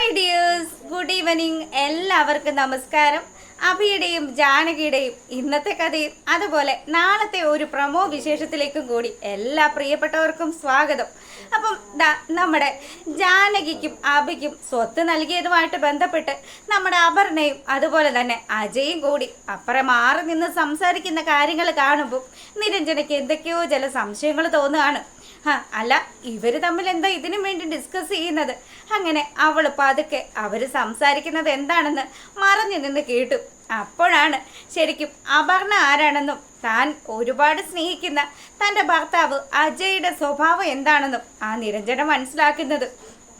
Hi dears, good evening. എല്ലാവർക്കും നമസ്കാരം. അഭിയുടെയും ജാനകിയുടെയും ഇന്നത്തെ കഥയും അതുപോലെ നാളത്തെ ഒരു പ്രമോ വിശേഷത്തിലേക്കും കൂടി എല്ലാ പ്രിയപ്പെട്ടവർക്കും സ്വാഗതം. അപ്പം നമ്മുടെ ജാനകിക്കും അഭിക്കും സ്വത്ത് നൽകിയതുമായിട്ട് ബന്ധപ്പെട്ട് നമ്മുടെ അപർണയും അതുപോലെ തന്നെ അജയും കൂടി അപ്പുറം മാറി നിന്ന് സംസാരിക്കുന്ന കാര്യങ്ങൾ കാണുമ്പോൾ നിരഞ്ജനയ്ക്ക് എന്തൊക്കെയോ ചില സംശയങ്ങൾ തോന്നുകയാണ്. അല്ല, ഇവര് തമ്മിൽ എന്താ ഇതിനു വേണ്ടി ഡിസ്കസ് ചെയ്യുന്നത്? അങ്ങനെ അവൾ പതുക്കെ അവര് സംസാരിക്കുന്നത് എന്താണെന്ന് മറഞ്ഞു നിന്ന് കേട്ടു. അപ്പോഴാണ് ശരിക്കും അപർണ ആരാണെന്നും താൻ ഒരുപാട് സ്നേഹിക്കുന്ന തൻ്റെ ഭർത്താവ് അജയുടെ സ്വഭാവം എന്താണെന്നും ആ നിരഞ്ജന മനസ്സിലാക്കുന്നത്.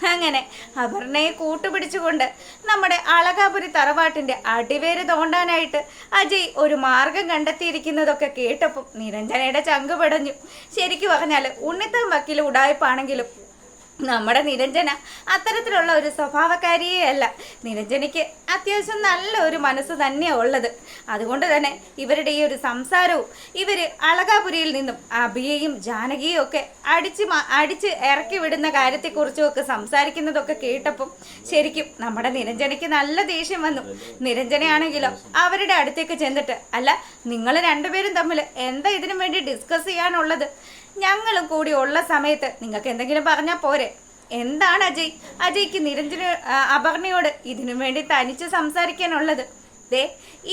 അങ്ങനെ അപർണയെ കൂട്ടുപിടിച്ചുകൊണ്ട് നമ്മുടെ അളകാപുരി തറവാട്ടിൻ്റെ അടിവേര് തോണ്ടാനായിട്ട് അജയ് ഒരു മാർഗം കണ്ടെത്തിയിരിക്കുന്നതൊക്കെ കേട്ടപ്പോൾ നിരഞ്ജനയുടെ ചങ്ക് പിടഞ്ഞു. ശരിക്കും പറഞ്ഞാൽ ഉണ്ണിത്താൻ വക്കീൽ ഉടായ്പാണെങ്കിലും നമ്മുടെ നിരഞ്ജന അത്തരത്തിലുള്ള ഒരു സ്വഭാവക്കാരിയേ അല്ല. നിരഞ്ജനയ്ക്ക് അത്യാവശ്യം നല്ല ഒരു മനസ്സ് തന്നെയാണ് ഉള്ളത്. അതുകൊണ്ട് തന്നെ ഇവരുടെ ഈ ഒരു സംസാരവും ഇവർ അളകാപുരിയിൽ നിന്നും അഭിയെയും ജാനകിയും ഒക്കെ അടിച്ച് ഇറക്കി വിടുന്ന കാര്യത്തെക്കുറിച്ചുമൊക്കെ സംസാരിക്കുന്നതൊക്കെ കേട്ടപ്പം ശരിക്കും നമ്മുടെ നിരഞ്ജനയ്ക്ക് നല്ല ദേഷ്യം വന്നു. നിരഞ്ജനയാണെങ്കിലോ അവരുടെ അടുത്തേക്ക് ചെന്നിട്ട്, അല്ല, നിങ്ങൾ രണ്ടുപേരും തമ്മിൽ എന്താ ഇതിനു വേണ്ടി ഡിസ്കസ് ചെയ്യാനുള്ളത്? ഞങ്ങളും കൂടി ഉള്ള സമയത്ത് നിങ്ങൾക്ക് എന്തെങ്കിലും പറഞ്ഞാൽ പോരെ? എന്താണ് അജയ്ക്ക് അപർണയോട് ഇതിനു വേണ്ടി തനിച്ച് സംസാരിക്കാനുള്ളത്?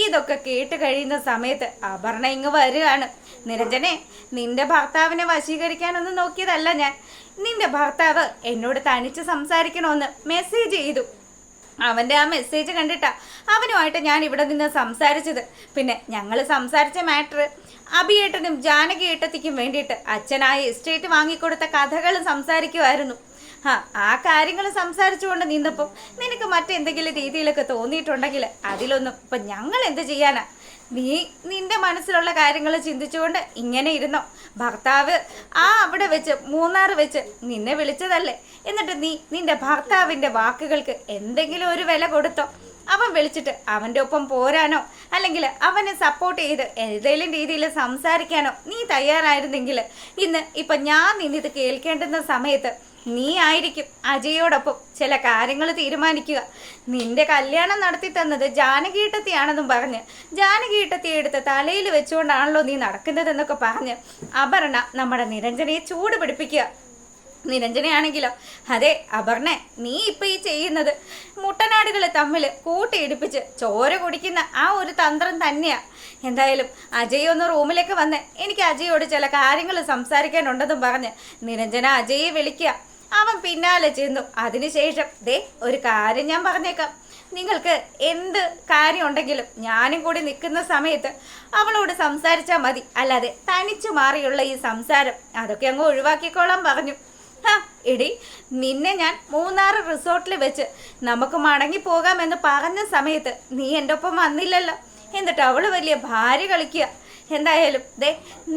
ഇതൊക്കെ കേട്ട് കഴിയുന്ന സമയത്ത് അപർണ ഇങ്ങ് വരികയാണ്. നിരഞ്ജനെ, നിന്റെ ഭർത്താവിനെ വശീകരിക്കാനൊന്നും നോക്കിയതല്ല ഞാൻ. നിന്റെ ഭർത്താവ് എന്നോട് തനിച്ച് സംസാരിക്കണമെന്ന് മെസ്സേജ് ചെയ്തു. അവൻ്റെ ആ മെസ്സേജ് കണ്ടിട്ടാ അവനുമായിട്ട് ഞാൻ ഇവിടെ നിന്ന് സംസാരിച്ചത്. പിന്നെ ഞങ്ങൾ സംസാരിച്ച മാറ്റർ അഭിയേട്ടനും ജാനകി ഏട്ടത്തിക്കും വേണ്ടിയിട്ട് അച്ഛനായ എസ്റ്റേറ്റ് വാങ്ങിക്കൊടുത്ത കഥകൾ സംസാരിക്കുമായിരുന്നു. ആ കാര്യങ്ങൾ സംസാരിച്ചുകൊണ്ട് നിന്നപ്പോൾ നിനക്ക് മറ്റെന്തെങ്കിലും രീതിയിലൊക്കെ തോന്നിയിട്ടുണ്ടെങ്കിൽ അതിലൊന്നും ഇപ്പം ഞങ്ങൾ എന്ത് ചെയ്യാനാ? നീ നിന്റെ മനസ്സിലുള്ള കാര്യങ്ങൾ ചിന്തിച്ചുകൊണ്ട് ഇങ്ങനെ ഇരുന്നോ? ഭർത്താവ് അവിടെ വെച്ച് മൂന്നാറ് വെച്ച് നിന്നെ വിളിച്ചതല്ലേ? എന്നിട്ട് നീ നിന്റെ ഭർത്താവിൻ്റെ വാക്കുകൾക്ക് എന്തെങ്കിലും ഒരു വില കൊടുത്തോ? അവൻ വിളിച്ചിട്ട് അവൻ്റെ ഒപ്പം പോരാനോ അല്ലെങ്കിൽ അവനെ സപ്പോർട്ട് ചെയ്ത് ഏതെങ്കിലും രീതിയിൽ സംസാരിക്കാനോ നീ തയ്യാറായിരുന്നെങ്കിൽ ഇപ്പം ഞാൻ നിന്നിത് കേൾക്കേണ്ടുന്ന സമയത്ത് നീ ആയിരിക്കും അജയോടൊപ്പം ചില കാര്യങ്ങൾ തീരുമാനിക്കുക. നിന്റെ കല്യാണം നടത്തി തന്നത് ജാനകീട്ടത്തിയാണെന്നും പറഞ്ഞ് ജാനകീട്ടത്തിയെ എടുത്ത് തലയിൽ വെച്ചുകൊണ്ടാണല്ലോ നീ നടക്കുന്നതെന്നൊക്കെ പറഞ്ഞ് അപർണ നമ്മുടെ നിരഞ്ജനയെ ചൂട് പിടിപ്പിക്കുക. നിരഞ്ജനയാണെങ്കിലോ, അതെ അപർണ, നീ ഇപ്പം ഈ ചെയ്യുന്നത് മുട്ടനാടുകൾ തമ്മിൽ കൂട്ടിയിടിപ്പിച്ച് ചോര കുടിക്കുന്ന ആ ഒരു തന്ത്രം തന്നെയാ. എന്തായാലും അജയ് ഒന്ന് റൂമിലേക്ക് വന്ന് എനിക്ക് അജയോട് ചില കാര്യങ്ങൾ സംസാരിക്കാനുണ്ടെന്നും പറഞ്ഞ് നിരഞ്ജന അജയെ വിളിക്കുക. അവൻ പിന്നാലെ ചെന്നു. അതിനുശേഷം ഒരു കാര്യം ഞാൻ പറഞ്ഞേക്കാം, നിങ്ങൾക്ക് എന്ത് കാര്യം ഉണ്ടെങ്കിലും ഞാനും കൂടി നിൽക്കുന്ന സമയത്ത് അവളോട് സംസാരിച്ചാൽ മതി, അല്ലാതെ തനിച്ചു മാറിയുള്ള ഈ സംസാരം അതൊക്കെ അങ്ങ് ഒഴിവാക്കിക്കോളാൻ പറഞ്ഞു. എടി, നിന്നെ ഞാൻ മൂന്നാർ റിസോർട്ടിൽ വെച്ച് നമുക്ക് മടങ്ങി പോകാമെന്ന് പറഞ്ഞ സമയത്ത് നീ എൻ്റെ ഒപ്പം വന്നില്ലല്ലോ. എന്നിട്ട് അവള് വലിയ ഭാര്യ കളിക്കുക. എന്തായാലും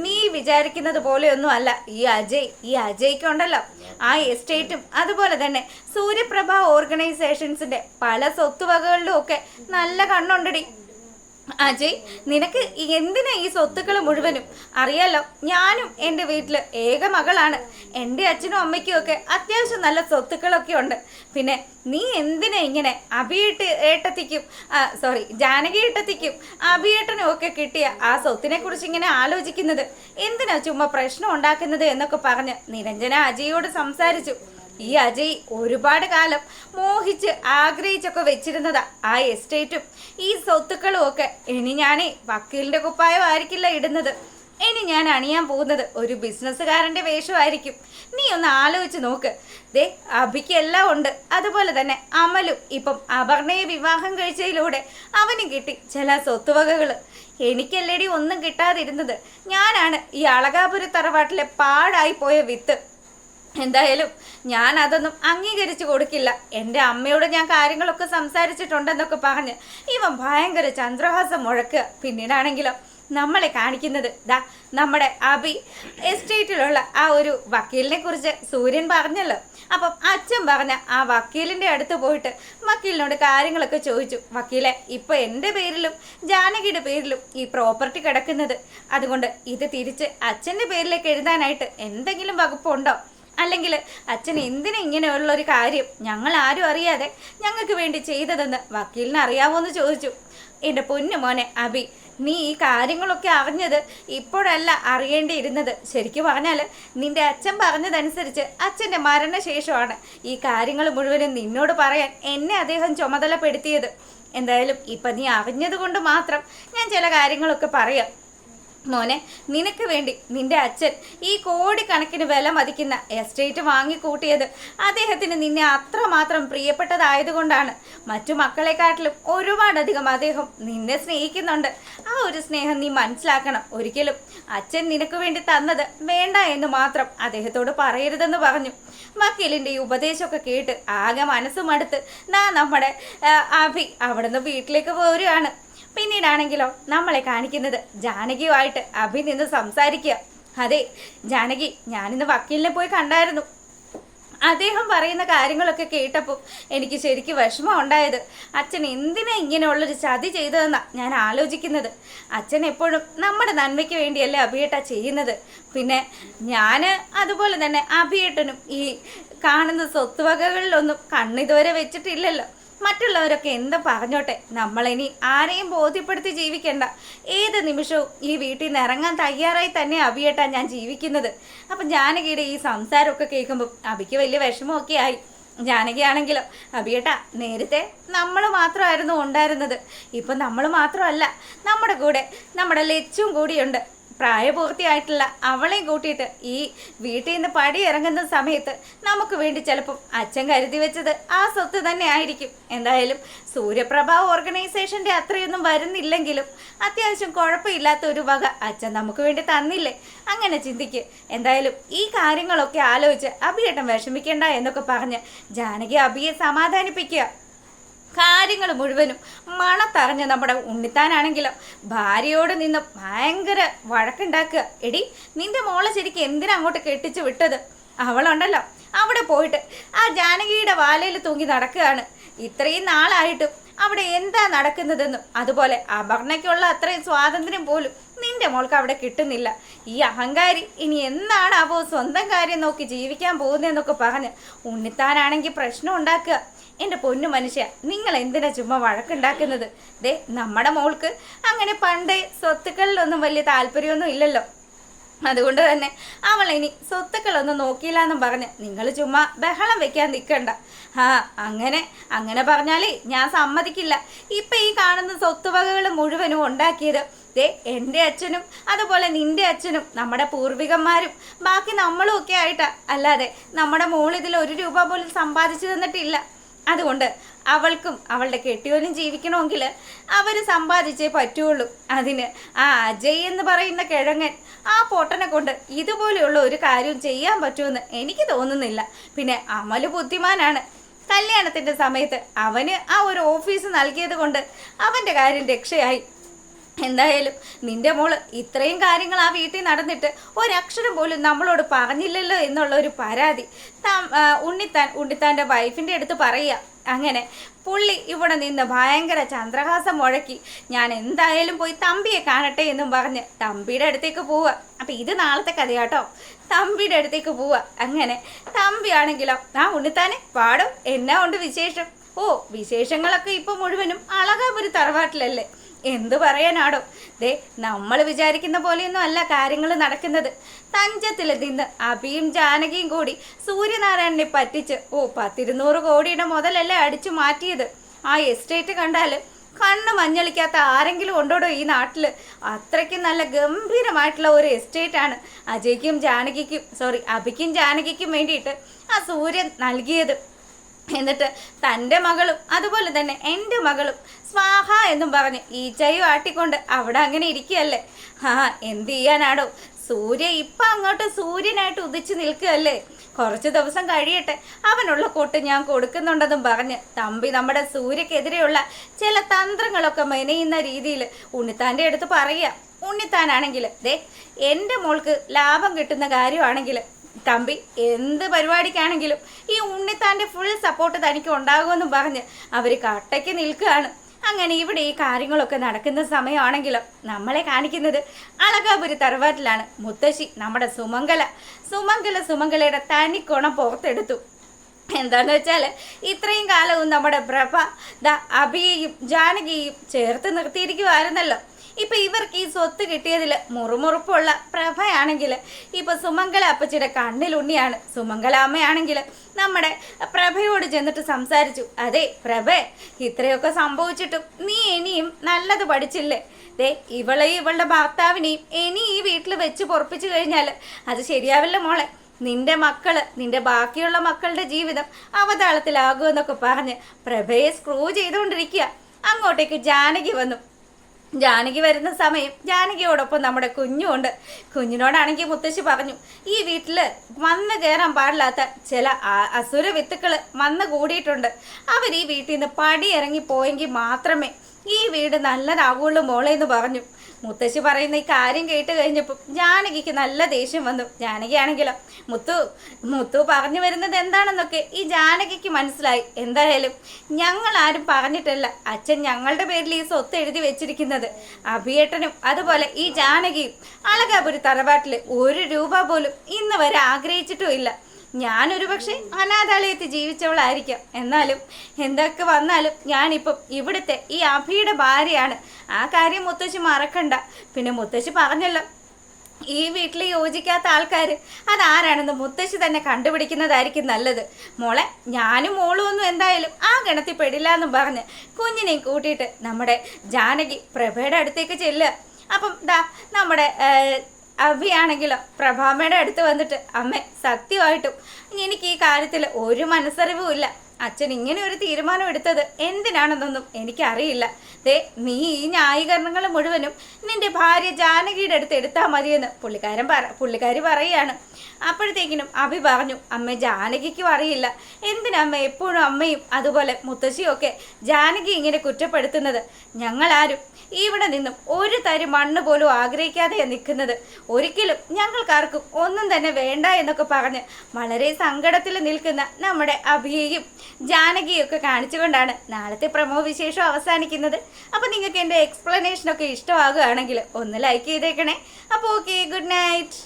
നീ വിചാരിക്കുന്നത് പോലെയൊന്നും അല്ല ഈ അജയ്ക്കുണ്ടല്ലോ ആ എസ്റ്റേറ്റും അതുപോലെ തന്നെ സൂര്യപ്രഭ ഓർഗനൈസേഷൻസിന്റെ പല സ്വത്തുവകകളിലും ഒക്കെ നല്ല കണ്ണുണ്ടടി. അജയ്, നിനക്ക് എന്തിനാ ഈ സ്വത്തുക്കൾ മുഴുവനും? അറിയാലോ, ഞാനും എൻ്റെ വീട്ടിൽ ഏക മകളാണ്. എൻ്റെ അച്ഛനും അമ്മയ്ക്കും ഒക്കെ അത്യാവശ്യം നല്ല സ്വത്തുക്കളൊക്കെ ഉണ്ട്. പിന്നെ നീ എന്തിനാ ഇങ്ങനെ ജാനകി ഏട്ടത്തിക്കും അഭിയേട്ടനും ഒക്കെ കിട്ടിയ ആ സ്വത്തിനെ കുറിച്ച് ഇങ്ങനെ ആലോചിക്കുന്നത്? എന്തിനാ ചുമ്മാ പ്രശ്നം ഉണ്ടാക്കുന്നത് എന്നൊക്കെ പറഞ്ഞ് നിരഞ്ജന അജയോട് സംസാരിച്ചു. ഈ അജയ് ഒരുപാട് കാലം മോഹിച്ച് ആഗ്രഹിച്ചൊക്കെ വെച്ചിരുന്നതാ ആ എസ്റ്റേറ്റും ഈ സ്വത്തുക്കളും ഒക്കെ. ഇനി ഞാനേ വക്കീലിന്റെ കുപ്പായം ആയിരിക്കില്ല ഇടുന്നത്. ഇനി ഞാൻ അണിയാൻ പോകുന്നത് ഒരു ബിസിനസ്സുകാരൻ്റെ വേഷമായിരിക്കും. നീ ഒന്ന് ആലോചിച്ച് നോക്ക്. അഭിക്ക് എല്ലാം ഉണ്ട്. അതുപോലെ തന്നെ അമലും ഇപ്പം അപർണയെ വിവാഹം കഴിച്ചതിലൂടെ അവനും കിട്ടി ചില സ്വത്തുവകകൾ. എനിക്കല്ലേടി ഒന്നും കിട്ടാതിരുന്നത്. ഞാനാണ് ഈ അളകാപുരി തറവാട്ടിലെ പാഴായി പോയ വിത്ത്. എന്തായാലും ഞാൻ അതൊന്നും അംഗീകരിച്ചു കൊടുക്കില്ല. എൻ്റെ അമ്മയോട് ഞാൻ കാര്യങ്ങളൊക്കെ സംസാരിച്ചിട്ടുണ്ടെന്നൊക്കെ പറഞ്ഞ് ഇവൻ ഭയങ്കര ചന്ദ്രഹാസം മുഴക്കുക. പിന്നീടാണെങ്കിലോ നമ്മളെ കാണിക്കുന്നത് നമ്മുടെ അഭി എസ്റ്റേറ്റിലുള്ള ആ ഒരു വക്കീലിനെ കുറിച്ച് സൂര്യൻ പറഞ്ഞല്ലോ. അപ്പം അച്ഛൻ പറഞ്ഞ ആ വക്കീലിൻ്റെ അടുത്ത് പോയിട്ട് വക്കീലിനോട് കാര്യങ്ങളൊക്കെ ചോദിച്ചു. വക്കീലെ, ഇപ്പം എൻ്റെ പേരിലും ജാനകിയുടെ പേരിലും ഈ പ്രോപ്പർട്ടി കിടക്കുന്നത്, അതുകൊണ്ട് ഇത് തിരിച്ച് അച്ഛൻ്റെ പേരിലേക്ക് എഴുതാനായിട്ട് എന്തെങ്കിലും വകുപ്പുണ്ടോ? അല്ലെങ്കിൽ അച്ഛൻ എന്തിനാ ഇങ്ങനെയുള്ളൊരു കാര്യം ഞങ്ങൾ ആരും അറിയാതെ ഞങ്ങൾക്ക് വേണ്ടി ചെയ്തതെന്ന് വക്കീലിന് അറിയാമോ എന്ന് ചോദിച്ചു. എൻ്റെ പൊന്നു മോനെ അബി, നീ ഈ കാര്യങ്ങളൊക്കെ അറിഞ്ഞത് ഇപ്പോഴല്ല അറിയേണ്ടിയിരുന്നത്. ശരിക്കും പറഞ്ഞാൽ നിന്റെ അച്ഛൻ പറഞ്ഞതനുസരിച്ച് അച്ഛൻ്റെ മരണശേഷമാണ് ഈ കാര്യങ്ങൾ മുഴുവനും നിന്നോട് പറയാൻ എന്നെ അദ്ദേഹം ചുമതലപ്പെടുത്തിയത്. എന്തായാലും ഇപ്പം നീ അറിഞ്ഞത് കൊണ്ട് മാത്രം ഞാൻ ചില കാര്യങ്ങളൊക്കെ പറയാം. മോനെ, നിനക്ക് വേണ്ടി നിന്റെ അച്ഛൻ ഈ കോടിക്കണക്കിന് വില മതിക്കുന്ന എസ്റ്റേറ്റ് വാങ്ങിക്കൂട്ടിയത് അദ്ദേഹത്തിന് നിന്നെ അത്രമാത്രം പ്രിയപ്പെട്ടതായതുകൊണ്ടാണ്. മറ്റു മക്കളെക്കാട്ടിലും ഒരുപാടധികം അദ്ദേഹം നിന്നെ സ്നേഹിക്കുന്നുണ്ട്. ആ ഒരു സ്നേഹം നീ മനസ്സിലാക്കണം. ഒരിക്കലും അച്ഛൻ നിനക്ക് വേണ്ടി തന്നത് വേണ്ട എന്ന് മാത്രം അദ്ദേഹത്തോട് പറയരുതെന്ന് പറഞ്ഞു. വക്കീലിൻ്റെ ഈ ഉപദേശമൊക്കെ കേട്ട് ആകെ മനസ്സുമടുത്ത് നമ്മുടെ അഭി അവിടുന്ന് വീട്ടിലേക്ക് പോരുകയാണ്. പിന്നീടാണെങ്കിലോ നമ്മളെ കാണിക്കുന്നത് ജാനകിയുമായിട്ട് അഭി നിന്ന് സംസാരിക്കുക. അതെ ജാനകി, ഞാനിന്ന് വക്കീലിനെ പോയി കണ്ടായിരുന്നു. അദ്ദേഹം പറയുന്ന കാര്യങ്ങളൊക്കെ കേട്ടപ്പോൾ എനിക്ക് ശരിക്കും വിഷമം ഉണ്ടായത്. അച്ഛൻ എന്തിനാ ഇങ്ങനെയുള്ളൊരു ചതി ചെയ്തതെന്നാണ് ഞാൻ ആലോചിക്കുന്നത്. അച്ഛൻ എപ്പോഴും നമ്മുടെ നന്മയ്ക്ക് വേണ്ടിയല്ലേ അഭിയേട്ടാ ചെയ്യുന്നത്. പിന്നെ ഞാൻ അതുപോലെ തന്നെ അഭിയേട്ടനും ഈ കാണുന്ന സ്വത്തുവകകളിലൊന്നും കണ്ണിതുവരെ വെച്ചിട്ടില്ലല്ലോ. മറ്റുള്ളവരൊക്കെ എന്താ പറഞ്ഞോട്ടെ, നമ്മളിനി ആരെയും ബോധ്യപ്പെടുത്തി ജീവിക്കേണ്ട. ഏത് നിമിഷവും ഈ വീട്ടിൽ നിന്ന് ഇറങ്ങാൻ തയ്യാറായി തന്നെ അഭിയേട്ടാ ഞാൻ ജീവിക്കുന്നത്. അപ്പം ജാനകിയുടെ ഈ സംസാരമൊക്കെ കേൾക്കുമ്പോൾ അഭിക്ക് വലിയ വിഷമമൊക്കെ ആയി. ജാനകിയാണെങ്കിലോ, അഭിയേട്ടാ നേരത്തെ നമ്മൾ മാത്രമായിരുന്നു ഉണ്ടായിരുന്നത്. ഇപ്പം നമ്മൾ മാത്രമല്ല, നമ്മുടെ കൂടെ നമ്മുടെ ലച്ചും കൂടിയുണ്ട്. പ്രായപൂർത്തിയായിട്ടുള്ള അവളെയും കൂട്ടിയിട്ട് ഈ വീട്ടിൽ നിന്ന് പടി ഇറങ്ങുന്ന സമയത്ത് നമുക്ക് വേണ്ടി ചിലപ്പം അച്ഛൻ കരുതി വെച്ചത് ആ സ്വത്ത് തന്നെ ആയിരിക്കും. എന്തായാലും സൂര്യപ്രഭ ഓർഗനൈസേഷൻ്റെ അത്രയൊന്നും വരുന്നില്ലെങ്കിലും അത്യാവശ്യം കുഴപ്പമില്ലാത്ത ഒരു വക അച്ഛൻ നമുക്ക് വേണ്ടി തന്നില്ലേ. അങ്ങനെ ചിന്തിക്ക്. എന്തായാലും ഈ കാര്യങ്ങളൊക്കെ ആലോചിച്ച് അഭിയേട്ടൻ വിഷമിക്കേണ്ട എന്നൊക്കെ പറഞ്ഞ് ജാനകി അഭിയെ സമാധാനിപ്പിക്കുക. കാര്യങ്ങൾ മുഴുവനും മണത്തറിഞ്ഞ് നമ്മുടെ ഉണ്ണിത്താനാണെങ്കിലോ ഭാര്യയോട് നിന്ന് ഭയങ്കര വഴക്കുണ്ടാക്കുക. എടി, നിന്റെ മോളെ ശരിക്കും എന്തിനാ അങ്ങോട്ട് കെട്ടിച്ചു വിട്ടത്? അവളുണ്ടല്ലോ അവിടെ പോയിട്ട് ആ ജാനകിയുടെ വാലയിൽ തൂങ്ങി നടക്കുകയാണ്. ഇത്രയും നാളായിട്ടും അവിടെ എന്താ നടക്കുന്നതെന്നും അതുപോലെ അപർണയ്ക്കുള്ള അത്രയും സ്വാതന്ത്ര്യം പോലും നിന്റെ മോൾക്ക് അവിടെ കിട്ടുന്നില്ല. ഈ അഹങ്കാരി ഇനി എന്നാണാവോ സ്വന്തം കാര്യം നോക്കി ജീവിക്കാൻ പോകുന്നതെന്നൊക്കെ പറഞ്ഞ് ഉണ്ണിത്താനാണെങ്കിൽ പ്രശ്നം ഉണ്ടാക്കുക. എൻ്റെ പൊന്നു മനുഷ്യ, നിങ്ങൾ എന്തിനാ ചുമ്മാ വഴക്കുണ്ടാക്കുന്നത്? ദേ, നമ്മുടെ മോൾക്ക് അങ്ങനെ പണ്ടേ സ്വത്തുക്കളിലൊന്നും വലിയ താല്പര്യമൊന്നും ഇല്ലല്ലോ. അതുകൊണ്ട് തന്നെ അവൾ ഇനി സ്വത്തുക്കളൊന്നും നോക്കിയില്ല എന്നും പറഞ്ഞ് നിങ്ങൾ ചുമ്മാ ബഹളം വെക്കാൻ നിൽക്കണ്ട. അങ്ങനെ പറഞ്ഞാലേ ഞാൻ സമ്മതിക്കില്ല. ഇപ്പം ഈ കാണുന്ന സ്വത്തുവകകൾ മുഴുവനും ഉണ്ടാക്കിയത് ദേ എൻ്റെ അച്ഛനും അതുപോലെ നിന്റെ അച്ഛനും നമ്മുടെ പൂർവികന്മാരും ബാക്കി നമ്മളും ഒക്കെ ആയിട്ടാ. അല്ലാതെ നമ്മുടെ മോൾ ഇതിൽ 1 രൂപ പോലും സമ്പാദിച്ചു തന്നിട്ടില്ല. അതുകൊണ്ട് അവൾക്കും അവളുടെ കെട്ടിയോനും ജീവിക്കണമെങ്കിൽ അവർ സമ്പാദിച്ചേ പറ്റുള്ളൂ. അതിന് ആ അജയ് എന്ന് പറയുന്ന കിഴങ്ങൻ ആ പൊട്ടനെ കൊണ്ട് ഇതുപോലെയുള്ള ഒരു കാര്യവും ചെയ്യാൻ പറ്റുമെന്ന് എനിക്ക് തോന്നുന്നില്ല. പിന്നെ അമല് ബുദ്ധിമാനാണ്. കല്യാണത്തിൻ്റെ സമയത്ത് അവന് ആ ഒരു ഓഫീസ് നൽകിയത് കൊണ്ട് അവൻ്റെ കാര്യം രക്ഷയായി. എന്തായാലും നിന്റെ മോള് ഇത്രയും കാര്യങ്ങൾ ആ വീട്ടിൽ നടന്നിട്ട് ഒരക്ഷരം പോലും നമ്മളോട് പറഞ്ഞില്ലല്ലോ എന്നുള്ള ഒരു പരാതി ഉണ്ണിത്താൻ്റെ വൈഫിൻ്റെ അടുത്ത് പറയുക. അങ്ങനെ പുള്ളി ഇവിടെ നിന്ന് ഭയങ്കര ചന്ദ്രഹാസം മുഴക്കി ഞാൻ എന്തായാലും പോയി തമ്പിയെ കാണട്ടെ എന്നും പറഞ്ഞ് തമ്പിയുടെ അടുത്തേക്ക് പോവുക. അപ്പം ഇത് നാളത്തെ കഥയാട്ടോ. തമ്പിയുടെ അടുത്തേക്ക് പോവുക. അങ്ങനെ തമ്പിയാണെങ്കിലോ, ഉണ്ണിത്താനെ പാടും, എന്നാ ഉണ്ട് വിശേഷം? വിശേഷങ്ങളൊക്കെ ഇപ്പം മുഴുവനും അളകാപുരി തറവാട്ടിലല്ലേ. എന്തു പറയാനാടോ? ദേ, നമ്മൾ വിചാരിക്കുന്ന പോലെയൊന്നും അല്ല കാര്യങ്ങൾ നടക്കുന്നത്. തഞ്ചത്തിൽ നിന്ന് അഭിയും ജാനകിയും കൂടി സൂര്യനാരായണനെ പറ്റിച്ച് 10-200 കോടിയുടെ മുതലല്ലേ അടിച്ചു മാറ്റിയത്. ആ എസ്റ്റേറ്റ് കണ്ടാൽ കണ്ണ് മഞ്ഞളിക്കാത്ത ആരെങ്കിലും ഉണ്ടോടോ ഈ നാട്ടിൽ? അത്രയ്ക്കും നല്ല ഗംഭീരമായിട്ടുള്ള ഒരു എസ്റ്റേറ്റാണ് അഭിക്കും ജാനകിക്കും വേണ്ടിയിട്ട് ആ സൂര്യൻ നൽകിയത്. എന്നിട്ട് തൻ്റെ മകളും അതുപോലെ തന്നെ എൻ്റെ മകളും സ്വാഹ എന്നും പറഞ്ഞ് ഈച്ചയും ആട്ടിക്കൊണ്ട് അവിടെ അങ്ങനെ ഇരിക്കുകയല്ലേ. എന്ത് ചെയ്യാനാടോ, സൂര്യ ഇപ്പം അങ്ങോട്ട് സൂര്യനായിട്ട് ഉദിച്ചു നിൽക്കുകയല്ലേ. കുറച്ച് ദിവസം കഴിയട്ടെ, അവനുള്ള കൊട്ട് ഞാൻ കൊടുക്കുന്നുണ്ടെന്നും പറഞ്ഞ് തമ്പി നമ്മുടെ സൂര്യക്കെതിരെയുള്ള ചില തന്ത്രങ്ങളൊക്കെ മെനയുന്ന രീതിയിൽ ഉണ്ണിത്താൻ്റെ അടുത്ത് പറയുക. ഉണ്ണിത്താനാണെങ്കിൽ ദേ, എൻ്റെ മോൾക്ക് ലാഭം കിട്ടുന്ന കാര്യമാണെങ്കിൽ തമ്പി എന്ത് പരിപാടിക്കാണെങ്കിലും ഈ ഉണ്ണിത്താൻ്റെ ഫുൾ സപ്പോർട്ട് തനിക്ക് ഉണ്ടാകുമെന്നും പറഞ്ഞ് അവർ കട്ടയ്ക്ക് നിൽക്കുകയാണ്. അങ്ങനെ ഇവിടെ ഈ കാര്യങ്ങളൊക്കെ നടക്കുന്ന സമയമാണെങ്കിലും നമ്മളെ കാണിക്കുന്നത് അളകാപുരി തറവാട്ടിലാണ്. മുത്തശ്ശി നമ്മുടെ സുമംഗലയുടെ തനിക്കുണം പുറത്തെടുത്തു. എന്താന്ന് വെച്ചാൽ ഇത്രയും കാലവും നമ്മുടെ പ്രഭ അഭിയെയും ജാനകിയെയും ചേർത്ത് നിർത്തിയിരിക്കുമായിരുന്നല്ലോ. ഇപ്പൊ ഇവർക്ക് ഈ സ്വത്ത് കിട്ടിയതിൽ മുറുമുറുപ്പുള്ള പ്രഭയാണെങ്കിൽ ഇപ്പൊ സുമംഗല അപ്പച്ചിയുടെ കണ്ണിലുണ്ണിയാണ്. സുമംഗല അമ്മയാണെങ്കിൽ നമ്മുടെ പ്രഭയോട് ചെന്നിട്ട് സംസാരിച്ചു. അതെ പ്രഭേ, ഇത്രയൊക്കെ സംഭവിച്ചിട്ടും നീ ഇനിയും നല്ലത് പഠിച്ചില്ലേ? ദേ ഇവളുടെ ഭർത്താവിനെയും ഇനി ഈ വീട്ടിൽ വെച്ച് പൊറപ്പിച്ചു കഴിഞ്ഞാൽ അത് ശരിയാവില്ല മോളെ. നിന്റെ ബാക്കിയുള്ള മക്കളുടെ ജീവിതം അവതാളത്തിലാകുമെന്നൊക്കെ പറഞ്ഞ് പ്രഭയെ സ്ക്രൂ ചെയ്തുകൊണ്ടിരിക്കുക. അങ്ങോട്ടേക്ക് ജാനകി വന്നു. ജാനകി വരുന്ന സമയം ജാനകിയോടൊപ്പം നമ്മുടെ കുഞ്ഞുണ്ട്. കുഞ്ഞിനോടാണെങ്കിൽ മുത്തശ്ശി പറഞ്ഞു, ഈ വീട്ടിൽ വന്ന് കയറാൻ പാടില്ലാത്ത ചില അസുര വിത്തുക്കൾ വന്ന് കൂടിയിട്ടുണ്ട്. അവർ ഈ വീട്ടിൽ നിന്ന് പടിയിറങ്ങി പോയെങ്കിൽ മാത്രമേ ഈ വീട് നല്ലതാകുള്ളൂ മോളെ എന്ന് പറഞ്ഞു. മുത്തശ്ശി പറയുന്ന ഈ കാര്യം കേട്ട് കഴിഞ്ഞപ്പോൾ ജാനകിക്ക് നല്ല ദേഷ്യം വന്നു. ജാനകിയാണെങ്കിലോ മുത്തു പറഞ്ഞു വരുന്നത് എന്താണെന്നൊക്കെ ഈ ജാനകിക്ക് മനസ്സിലായി. എന്തായാലും ഞങ്ങൾ ആരും പറഞ്ഞിട്ടല്ല അച്ഛൻ ഞങ്ങളുടെ പേരിൽ ഈ സ്വത്ത് എഴുതി വെച്ചിരിക്കുന്നത്. അഭിയേട്ടനും അതുപോലെ ഈ ജാനകിയും അളകാപുരി തറവാട്ടിൽ 1 രൂപ പോലും ഇന്ന് വരെ ആഗ്രഹിച്ചിട്ടും ഇല്ല. ഞാനൊരു പക്ഷേ അനാഥാലയത്തിൽ ജീവിച്ചവളായിരിക്കാം. എന്നാലും എന്തൊക്കെ വന്നാലും ഞാനിപ്പം ഇവിടുത്തെ ഈ അഭിയുടെ ഭാര്യയാണ്. ആ കാര്യം മുത്തശ്ശി മറക്കണ്ട. പിന്നെ മുത്തശ്ശി പറഞ്ഞല്ലോ, ഈ വീട്ടിൽ യോജിക്കാത്ത ആൾക്കാർ അതാരാണെന്ന് മുത്തശ്ശി തന്നെ കണ്ടുപിടിക്കുന്നതായിരിക്കും നല്ലത്. മോളെ, ഞാനും മോളും ഒന്നും എന്തായാലും ആ ഗണത്തിൽ പെടില്ല എന്നും പറഞ്ഞ് കുഞ്ഞിനെയും കൂട്ടിയിട്ട് നമ്മുടെ ജാനകി പ്രഭയുടെ അടുത്തേക്ക് ചെല്ലുക. അപ്പം നമ്മുടെ അഭിയാണെങ്കിലോ പ്രഭാമയുടെ അടുത്ത് വന്നിട്ട്, അമ്മേ സത്യമായിട്ടും എനിക്ക് ഈ കാര്യത്തിൽ ഒരു മനസ്സറിവുമില്ല. അച്ഛൻ ഇങ്ങനെ ഒരു തീരുമാനം എടുത്തത് എന്തിനാണെന്നൊന്നും എനിക്കറിയില്ല. നീ ഈ ന്യായീകരണങ്ങൾ മുഴുവനും നിന്റെ ഭാര്യ ജാനകിയുടെ അടുത്ത് എടുത്താൽ മതിയെന്ന് പുള്ളിക്കാരി പറയുകയാണ്. അപ്പോഴത്തേക്കിനും അഭി പറഞ്ഞു, അമ്മ ജാനകിക്കും അറിയില്ല എന്തിനമ്മ എപ്പോഴും അമ്മയും അതുപോലെ മുത്തശ്ശിയും ഒക്കെ ജാനകി ഇങ്ങനെ കുറ്റപ്പെടുത്തുന്നത്. ഞങ്ങളാരും ഇവിടെ നിന്നും ഒരു തരി മണ്ണ് പോലും ആഗ്രഹിക്കാതെ നിൽക്കുന്നത്. ഒരിക്കലും ഞങ്ങൾക്കാർക്കും ഒന്നും തന്നെ വേണ്ട എന്നൊക്കെ പറഞ്ഞ് വളരെ സങ്കടത്തിൽ നിൽക്കുന്ന നമ്മുടെ അഭിയെയും ജാനകിയും ഒക്കെ കാണിച്ചുകൊണ്ടാണ് നാളത്തെ പ്രമോ വിശേഷം അവസാനിക്കുന്നത്. അപ്പോൾ നിങ്ങൾക്ക് എൻ്റെ എക്സ്പ്ലനേഷനൊക്കെ ഇഷ്ടമാകുകയാണെങ്കിൽ ഒന്ന് ലൈക്ക് ചെയ്തേക്കണേ. അപ്പോൾ ഓക്കെ, ഗുഡ് നൈറ്റ്.